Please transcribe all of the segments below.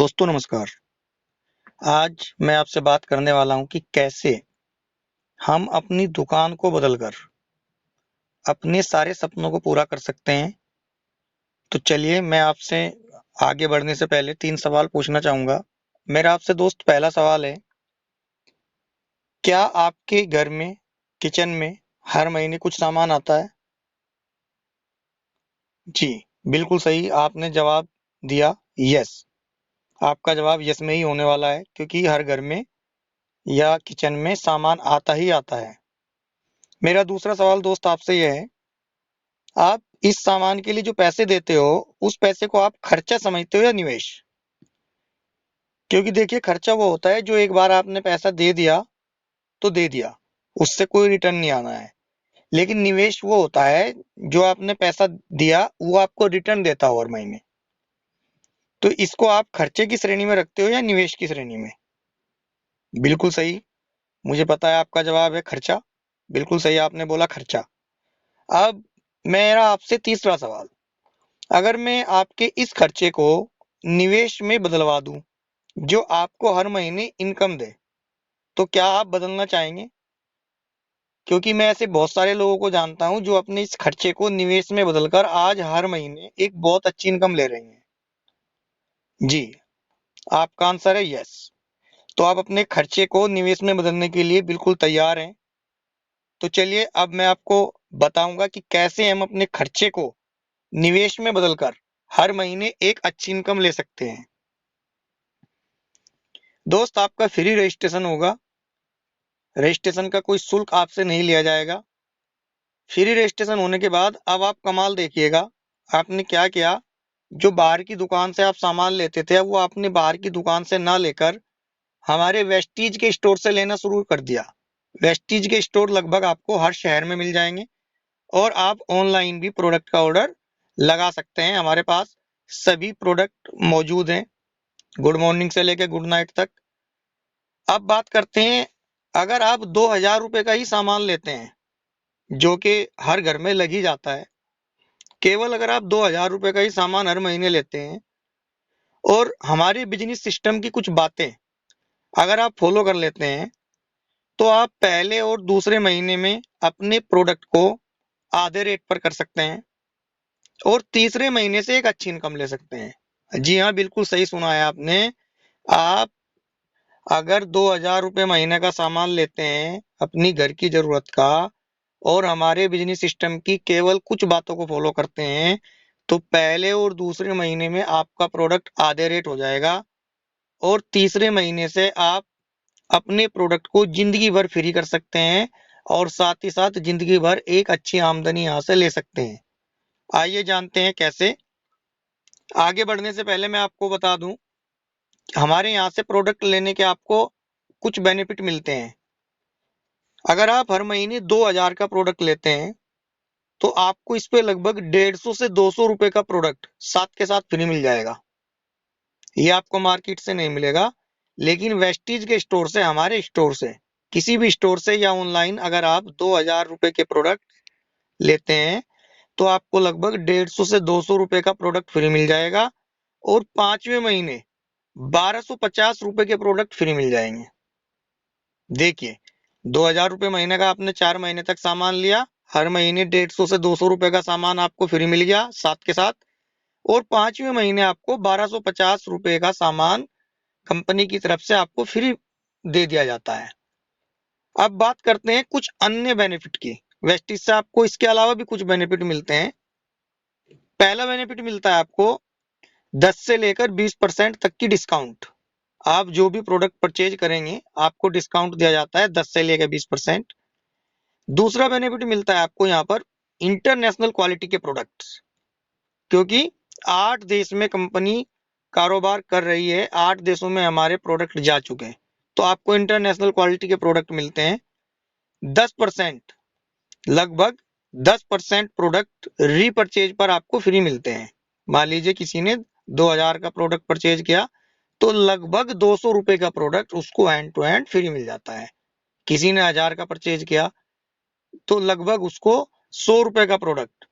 दोस्तों नमस्कार। आज मैं आपसे बात करने वाला हूं कि कैसे हम अपनी दुकान को बदलकर अपने सारे सपनों को पूरा कर सकते हैं। तो चलिए मैं आपसे आगे बढ़ने से पहले 3 सवाल पूछना चाहूँगा। मेरा आपसे दोस्त पहला सवाल है, क्या आपके घर में किचन में हर महीने कुछ सामान आता है? जी, बिल्कुल सही आपने जवाब दिया, यस। आपका जवाब यस में ही होने वाला है क्योंकि हर घर में या किचन में सामान आता ही आता है। मेरा दूसरा सवाल दोस्त आपसे यह है, आप इस सामान के लिए जो पैसे देते हो, उस पैसे को आप खर्चा समझते हो या निवेश? क्योंकि देखिए खर्चा वो होता है जो एक बार आपने पैसा दे दिया तो दे दिया, उससे कोई रिटर्न नहीं आना है। लेकिन निवेश वो होता है जो आपने पैसा दिया वो आपको रिटर्न देता हो हर महीने। तो इसको आप खर्चे की श्रेणी में रखते हो या निवेश की श्रेणी में? बिल्कुल सही, मुझे पता है आपका जवाब है खर्चा। बिल्कुल सही आपने बोला खर्चा। अब मेरा आपसे तीसरा सवाल, अगर मैं आपके इस खर्चे को निवेश में बदलवा दूं जो आपको हर महीने इनकम दे, तो क्या आप बदलना चाहेंगे? क्योंकि मैं ऐसे बहुत सारे लोगों को जानता हूं जो अपने इस खर्चे को निवेश में बदलकर आज हर महीने एक बहुत अच्छी इनकम ले रहे हैं। जी, आपका आंसर है यस। तो आप अपने खर्चे को निवेश में बदलने के लिए बिल्कुल तैयार हैं। तो चलिए अब मैं आपको बताऊंगा कि कैसे हम अपने खर्चे को निवेश में बदलकर हर महीने एक अच्छी इनकम ले सकते हैं। दोस्त आपका फ्री रजिस्ट्रेशन होगा। रजिस्ट्रेशन का कोई शुल्क आपसे नहीं लिया जाएगा। फ्री रजिस्ट्रेशन होने के बाद अब आप कमाल देखिएगा, आपने क्या किया, जो बाहर की दुकान से आप सामान लेते थे अब वो आपने बाहर की दुकान से ना लेकर हमारे वेस्टीज के स्टोर से लेना शुरू कर दिया। वेस्टीज के स्टोर लगभग आपको हर शहर में मिल जाएंगे और आप ऑनलाइन भी प्रोडक्ट का ऑर्डर लगा सकते हैं। हमारे पास सभी प्रोडक्ट मौजूद हैं, गुड मॉर्निंग से लेकर गुड नाइट तक। अब बात करते हैं, अगर आप 2,000 रुपए का ही सामान लेते हैं जो कि हर घर में लग ही जाता है, केवल अगर आप 2,000 रुपए का ही सामान हर महीने लेते हैं और हमारे बिजनेस सिस्टम की कुछ बातें अगर आप फॉलो कर लेते हैं, तो आप पहले और दूसरे महीने में अपने प्रोडक्ट को आधे रेट पर कर सकते हैं और तीसरे महीने से एक अच्छी इनकम ले सकते हैं। जी हाँ, बिल्कुल सही सुना है आपने। आप अगर 2,000 रुपए महीने का सामान लेते हैं अपनी घर की जरूरत का और हमारे बिजनेस सिस्टम की केवल कुछ बातों को फॉलो करते हैं, तो पहले और दूसरे महीने में आपका प्रोडक्ट आधे रेट हो जाएगा और तीसरे महीने से आप अपने प्रोडक्ट को जिंदगी भर फ्री कर सकते हैं और साथ ही साथ जिंदगी भर एक अच्छी आमदनी यहाँ से ले सकते हैं। आइए जानते हैं कैसे। आगे बढ़ने से पहले मैं आपको बता दूं, हमारे यहाँ से प्रोडक्ट लेने के आपको कुछ बेनिफिट मिलते हैं। अगर आप हर महीने 2,000 का प्रोडक्ट लेते हैं तो आपको इस पे लगभग 150 से 200 रुपए का प्रोडक्ट साथ के साथ फ्री मिल जाएगा। ये आपको मार्केट से नहीं मिलेगा, लेकिन वेस्टीज के स्टोर से, हमारे स्टोर से, किसी भी स्टोर से या ऑनलाइन अगर आप 2,000 रुपए के प्रोडक्ट लेते हैं तो आपको लगभग 150 से 200 रुपए का प्रोडक्ट फ्री मिल जाएगा और 5वें महीने 1,250 रुपए के प्रोडक्ट फ्री मिल जाएंगे। देखिए, 2,000 रुपए महीने का आपने 4 महीने तक सामान लिया, हर महीने 150 से 200 रुपए का सामान आपको फ्री मिल गया साथ के साथ, और 5वें महीने आपको 1,250 रुपए का सामान कंपनी की तरफ से आपको फ्री दे दिया जाता है। अब बात करते हैं कुछ अन्य बेनिफिट की। वेस्टिज से आपको इसके अलावा भी कुछ बेनिफिट मिलते हैं। पहला बेनिफिट मिलता है आपको 10 से लेकर 20% तक की डिस्काउंट। आप जो भी प्रोडक्ट परचेज करेंगे आपको डिस्काउंट दिया जाता है 10 से लेकर 20%। दूसरा बेनिफिट मिलता है आपको यहाँ पर इंटरनेशनल क्वालिटी के प्रोडक्ट्स, क्योंकि 8 देश में कंपनी कारोबार कर रही है, 8 देशों में हमारे प्रोडक्ट जा चुके हैं, तो आपको इंटरनेशनल क्वालिटी के प्रोडक्ट मिलते हैं। 10%, लगभग 10% प्रोडक्ट रीपरचेज पर आपको फ्री मिलते हैं। मान लीजिए किसी ने 2,000 का प्रोडक्ट परचेज किया तो लगभग 200 रुपए का प्रोडक्ट उसको हैंड टू हैंड फ्री मिल जाता है। किसी ने 1,000 का परचेज किया तो लगभग उसको 100 रुपए का product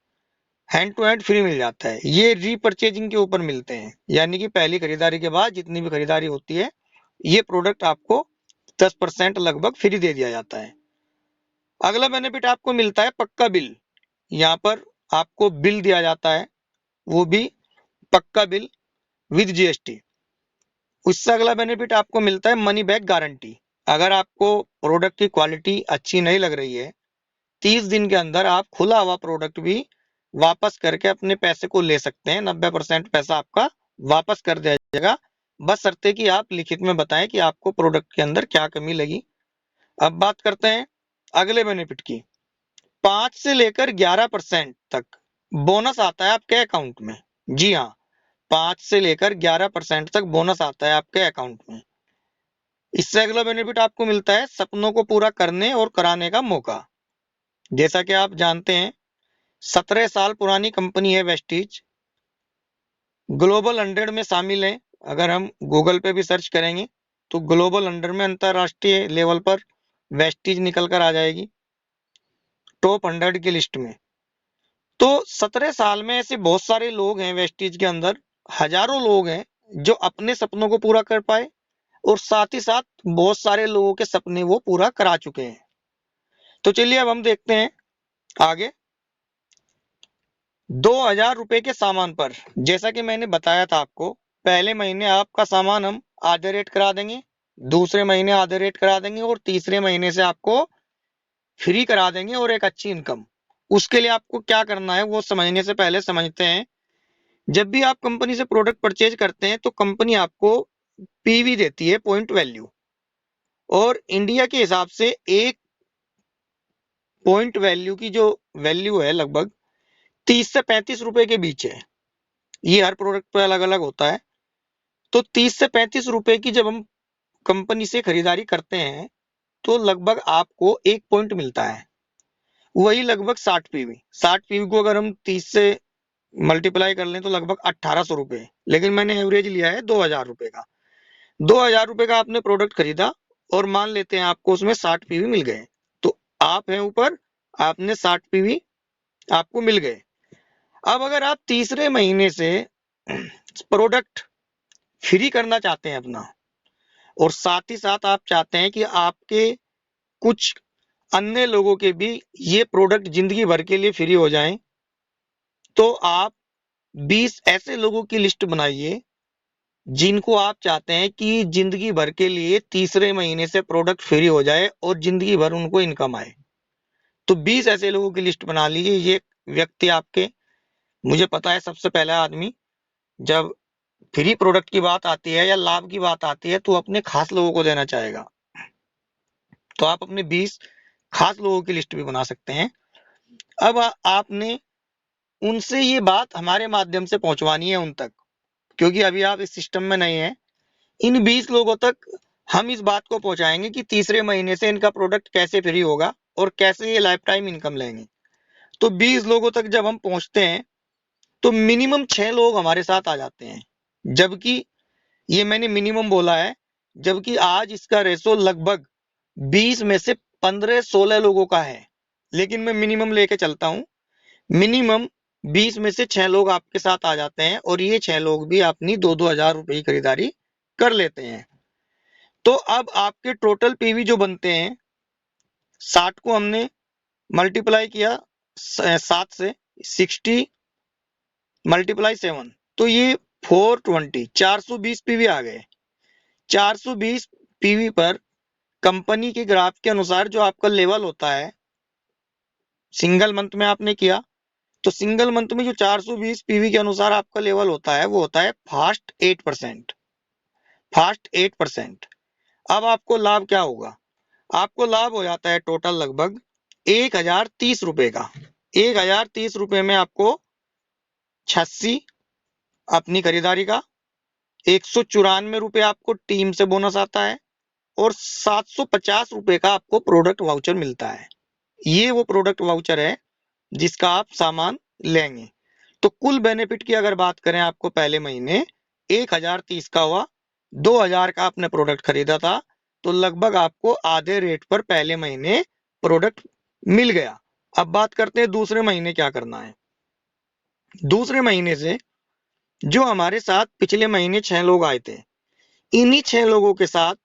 hand to hand free मिल जाता है। ये रीपरचेजिंग के ऊपर मिलते हैं, यानी कि पहली खरीदारी के बाद जितनी भी खरीदारी होती है ये प्रोडक्ट आपको 10% लगभग फ्री दे दिया जाता है। अगला बेनिफिट आपको मिलता है पक्का बिल। यहाँ पर आपको बिल दिया जाता है, वो भी पक्का बिल विद जीएसटी। उससे अगला बेनिफिट आपको मिलता है मनी बैक गारंटी। अगर आपको प्रोडक्ट की क्वालिटी अच्छी नहीं लग रही है, 30 दिन के अंदर आप खुला हुआ प्रोडक्ट भी वापस करके अपने पैसे को ले सकते हैं। 90% पैसा आपका वापस कर दिया जाएगा, बशर्ते कि आप लिखित में बताएं कि आपको प्रोडक्ट के अंदर क्या कमी लगी। अब बात करते हैं अगले बेनिफिट की। 5 से लेकर 11% तक बोनस आता है आपके अकाउंट में। जी हाँ, 5 से लेकर 11% तक बोनस आता है आपके अकाउंट में। इससे अगला बेनिफिट आपको मिलता है सपनों को पूरा करने और कराने का मौका। जैसा कि आप जानते हैं 17 साल पुरानी कंपनी है वेस्टीज, ग्लोबल 100 में शामिल है। अगर हम गूगल पे भी सर्च करेंगे तो ग्लोबल 100 में अंतरराष्ट्रीय लेवल पर वेस्टीज निकल कर आ जाएगी टॉप 100 की लिस्ट में। तो 17 साल में ऐसे बहुत सारे लोग हैं वेस्टीज के अंदर, हजारों लोग हैं जो अपने सपनों को पूरा कर पाए, और साथ ही साथ बहुत सारे लोगों के सपने वो पूरा करा चुके हैं। तो चलिए अब हम देखते हैं आगे। 2000 रुपए के सामान पर, जैसा कि मैंने बताया था आपको, पहले महीने आपका सामान हम आधे रेट करा देंगे, दूसरे महीने आधे रेट करा देंगे, और तीसरे महीने से आपको फ्री करा देंगे और एक अच्छी इनकम। उसके लिए आपको क्या करना है वो समझने से पहले समझते हैं। जब भी आप कंपनी से प्रोडक्ट परचेज करते हैं तो कंपनी आपको पीवी देती है, पॉइंट वैल्यू, और इंडिया के हिसाब से एक पॉइंट वैल्यू की जो वैल्यू है लगभग 30 से 35 रुपए के बीच है। ये हर प्रोडक्ट पे अलग अलग होता है। तो 30 से 35 रुपए की जब हम कंपनी से खरीदारी करते हैं तो लगभग आपको एक पॉइंट मिलता है, वही लगभग 60 पीवी। 60 पीवी को अगर हम 30 से मल्टीप्लाई कर लें तो लगभग 1800 रुपए, लेकिन मैंने एवरेज लिया है 2000 रुपए का। 2000 रुपए का आपने प्रोडक्ट खरीदा और मान लेते हैं आपको उसमें 60 पीवी मिल गए, तो आप हैं ऊपर, आपने 60 पीवी आपको मिल गए। अब अगर आप तीसरे महीने से प्रोडक्ट फ्री करना चाहते हैं अपना, और साथ ही साथ आप चाहते हैं कि आपके कुछ अन्य लोगों के भी ये प्रोडक्ट जिंदगी भर के लिए फ्री हो जाएं, तो आप 20 ऐसे लोगों की लिस्ट बनाइए जिनको आप चाहते हैं कि जिंदगी भर के लिए तीसरे महीने से प्रोडक्ट फ्री हो जाए और जिंदगी भर उनको इनकम आए। तो 20 ऐसे लोगों की लिस्ट बना लीजिए। ये व्यक्ति आपके, मुझे पता है सबसे पहला आदमी जब फ्री प्रोडक्ट की बात आती है या लाभ की बात आती है तो अपने खास लोगों को देना चाहेगा। तो आप अपने 20 खास लोगों की लिस्ट भी बना सकते हैं। अब आपने उनसे ये बात हमारे माध्यम से पहुंचवानी है उन तक, क्योंकि अभी आप इस सिस्टम में नहीं है। इन 20 लोगों तक हम इस बात को पहुंचाएंगे कि तीसरे महीने से इनका प्रोडक्ट कैसे फ्री होगा और कैसे ये लाइफ टाइम इनकम लेंगे। तो 20 लोगों तक जब हम पहुंचते हैं तो मिनिमम 6 लोग हमारे साथ आ जाते हैं, जबकि ये मैंने मिनिमम बोला है, जबकि आज इसका रेशो लगभग 20 में से 15-16 लोगों का है, लेकिन मैं मिनिमम लेके चलता हूं। मिनिमम 20 में से 6 लोग आपके साथ आ जाते हैं और ये 6 लोग भी अपनी 2-2 हजार रुपए की खरीदारी कर लेते हैं। तो अब आपके टोटल पीवी जो बनते हैं, 60 को हमने मल्टीप्लाई किया 7 से, 60 मल्टीप्लाई 7, तो ये 420 420 पीवी आ गए। 420 पीवी पर कंपनी के ग्राफ के अनुसार जो आपका लेवल होता है, सिंगल मंथ में आपने किया तो सिंगल मंथ में जो 420 पीवी के अनुसार आपका लेवल होता है वो होता है फास्ट 8%। फास्ट 8%। अब आपको लाभ क्या होगा? आपको लाभ हो जाता है टोटल लगभग 1030 रुपए का। 1030 रुपए में आपको 86 अपनी खरीदारी का, 194 रुपए आपको टीम से बोनस आता है, और 750 रुपए का आपको प्रोडक्ट वाउचर मिलता है। ये वो प्रोडक्ट वाउचर है जिसका आप सामान लेंगे। तो कुल बेनिफिट की अगर बात करें, आपको पहले महीने 1030 का हुआ, 2000 का आपने प्रोडक्ट खरीदा था, तो लगभग आपको आधे रेट पर पहले महीने प्रोडक्ट मिल गया। अब बात करते हैं दूसरे महीने क्या करना है। दूसरे महीने से जो हमारे साथ पिछले महीने 6 लोग आए थे, इन्हीं 6 लोगों के साथ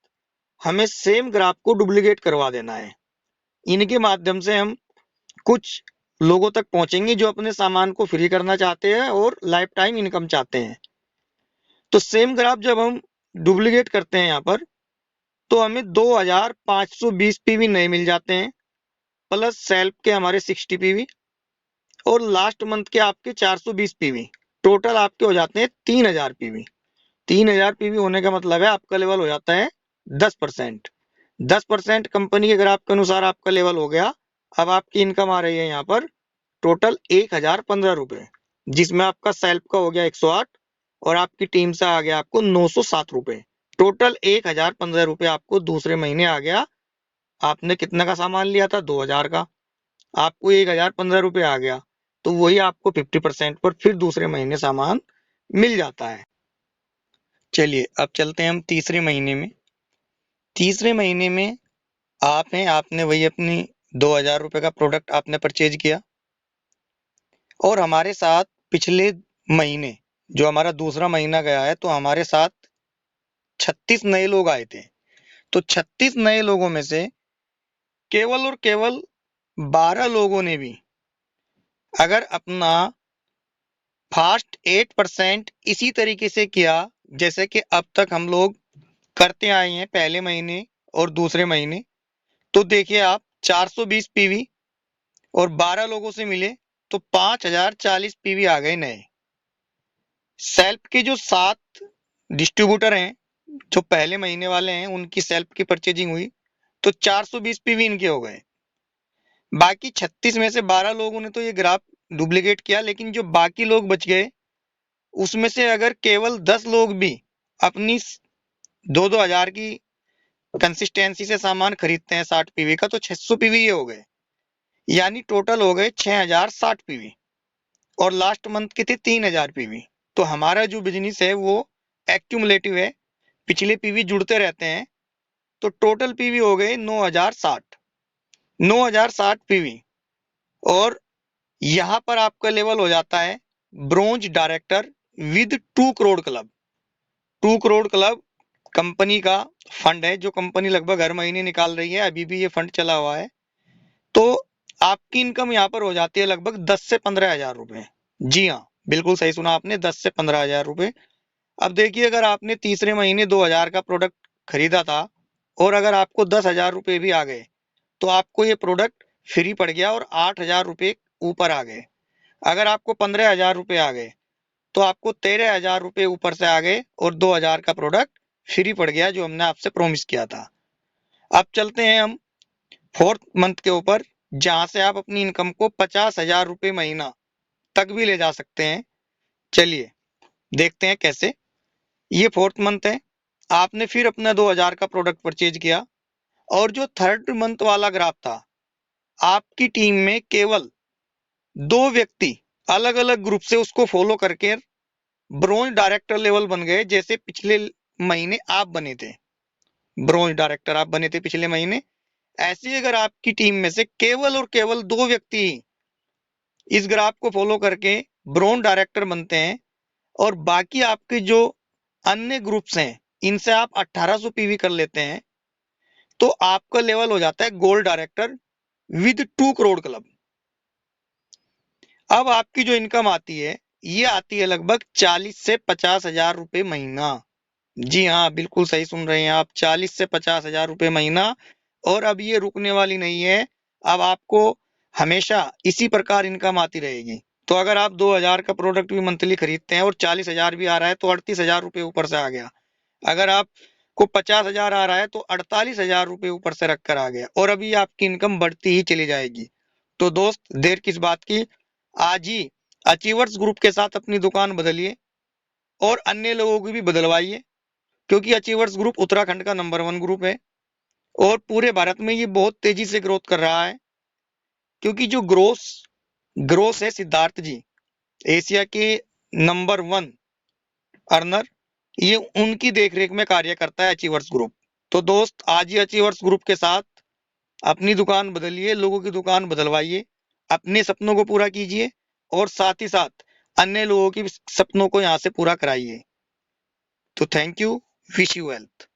हमें सेम ग्राफ को डुप्लीकेट करवा देना है। इनके माध्यम से हम कुछ लोगों तक पहुंचेंगे जो अपने सामान को फ्री करना चाहते हैं और लाइफ टाइम इनकम चाहते हैं। तो सेम ग्राफ जब हम डुप्लीकेट करते हैं यहाँ पर, तो हमें 2520 पीवी नए मिल जाते हैं, प्लस सेल्फ के हमारे 60 पीवी और लास्ट मंथ के आपके 420 पीवी। टोटल आपके हो जाते हैं 3000 पीवी। 3000 पीवी होने का मतलब है आपका लेवल हो जाता है 10%। 10% कंपनी के ग्राफ के अनुसार आपका लेवल हो गया। अब आपकी इनकम आ रही है यहाँ पर टोटल 1015 रुपए, जिसमें आपका सेल्फ का हो गया 108 और आपकी टीम से आ गया आपको 907 रुपए। टोटल 1015 रुपए आपको दूसरे महीने आ गया। आपने कितना का सामान लिया था? 2000 का। आपको 1015 रुपए आ गया, तो वही आपको 50% पर फिर दूसरे महीने सामान मिल जाता है। चलिए अब चलते हैं हम तीसरे महीने में। तीसरे महीने में आपने वही अपनी 2000 रुपए का प्रोडक्ट आपने परचेज किया और हमारे साथ पिछले महीने जो हमारा दूसरा महीना गया है, तो हमारे साथ 36 नए लोग आए थे। तो 36 नए लोगों में से केवल और केवल 12 लोगों ने भी अगर अपना फास्ट 8% इसी तरीके से किया जैसे कि अब तक हम लोग करते आए हैं पहले महीने और दूसरे महीने, तो देखिए आप 420 पीवी और 12 लोगों से मिले तो 5040 पीवी आ गए नए। सेल्फ के जो 7 डिस्ट्रीब्यूटर हैं जो पहले महीने वाले हैं, उनकी सेल्फ की परचेजिंग हुई तो 420 पीवी इनके हो गए। बाकी 36 में से 12 लोगों ने तो ये ग्राफ डुप्लीकेट किया, लेकिन जो बाकी लोग बच गए उसमें से अगर केवल 10 लोग भी अपनी 2-2 हजार की कंसिस्टेंसी से सामान खरीदते हैं 60 पीवी का, तो 600 पीवी ये हो गए, यानी टोटल हो गए 6060 पीवी और लास्ट मंथ के थे 3000 पीवी। तो हमारा जो बिजनेस है वो एक्यूमुलेटिव है, पिछले पीवी जुड़ते रहते हैं। तो टोटल पीवी हो गए 9060 पीवी और यहां पर आपका लेवल हो जाता है bronze director with 2 crore club. 2 crore club company का फंड है जो कंपनी लगभग हर महीने निकाल रही है, अभी भी ये फंड चला हुआ है। तो आपकी इनकम यहाँ पर हो जाती है लगभग 10 से 15 हजार रुपए। जी हाँ, बिल्कुल सही सुना आपने, 10 से 15 हजार रुपए। अब देखिए, अगर आपने तीसरे महीने 2000 का प्रोडक्ट खरीदा था और अगर आपको 10,000 रुपए भी आ गए तो आपको ये प्रोडक्ट फ्री पड़ गया और 8,000 रुपए ऊपर आ गए। अगर आपको 15,000 रुपए आ गए तो आपको 13,000 रुपए ऊपर से आ गए और 2,000 का प्रोडक्ट फ्री पड़ गया जो हमने आपसे प्रॉमिस किया था। अब चलते हैं हम 4th मंथ के ऊपर, जहां से आप अपनी इनकम को 50,000 रुपए महीना तक भी ले जा सकते हैं। चलिए देखते हैं कैसे। ये 4th मंथ है, आपने फिर अपना 2,000 का प्रोडक्ट परचेज किया और जो 3rd मंथ वाला ग्राफ था, आपकी टीम में केवल 2 व्यक्ति अलग अलग ग्रुप से उसको फॉलो करके ब्रोंज डायरेक्टर लेवल बन गए, जैसे पिछले महीने आप बने थे। ब्रोंज डायरेक्टर आप बने थे पिछले महीने। ऐसे ही अगर आपकी टीम में से केवल और केवल 2 व्यक्ति इस ग्राफ को फॉलो करके ब्रोंज डायरेक्टर बनते हैं और बाकी आपके जो अन्य ग्रुप्स हैं इनसे आप 1800 पीवी कर लेते हैं, तो आपका लेवल हो जाता है gold director with 2 crore club. अब आपकी जो इनकम आती है ये आती है लगभग 40 से 50 हजार रुपए महीना। जी हाँ, बिल्कुल सही सुन रहे हैं आप, 40 से 50 हजार रुपए महीना। और अब ये रुकने वाली नहीं है, अब आपको हमेशा इसी प्रकार इनकम आती रहेगी। तो अगर आप 2000 का प्रोडक्ट भी मंथली खरीदते हैं और 40,000 भी आ रहा है तो 38,000 रुपए ऊपर से आ गया। अगर आपको 50,000 आ रहा है तो 48,000 रुपए ऊपर से रखकर आ गया और अभी आपकी इनकम बढ़ती ही चली जाएगी। तो दोस्त, देर किस बात की, आज ही अचीवर्स ग्रुप के साथ अपनी दुकान बदलिए और अन्य लोगों की भी बदलवाइए, क्योंकि अचीवर्स ग्रुप उत्तराखंड का नंबर 1 ग्रुप है और पूरे भारत में ये बहुत तेजी से ग्रोथ कर रहा है। क्योंकि जो ग्रोस है सिद्धार्थ जी, एशिया के नंबर 1 अर्नर, ये उनकी देखरेख में कार्य करता है अचीवर्स ग्रुप। तो दोस्त, आज ही अचीवर्स ग्रुप के साथ अपनी दुकान बदलिए, लोगों की दुकान बदलवाइए, अपने सपनों को पूरा कीजिए और साथ ही साथ अन्य लोगों की सपनों को यहाँ से पूरा कराइए। तो thank you, wish you wealth.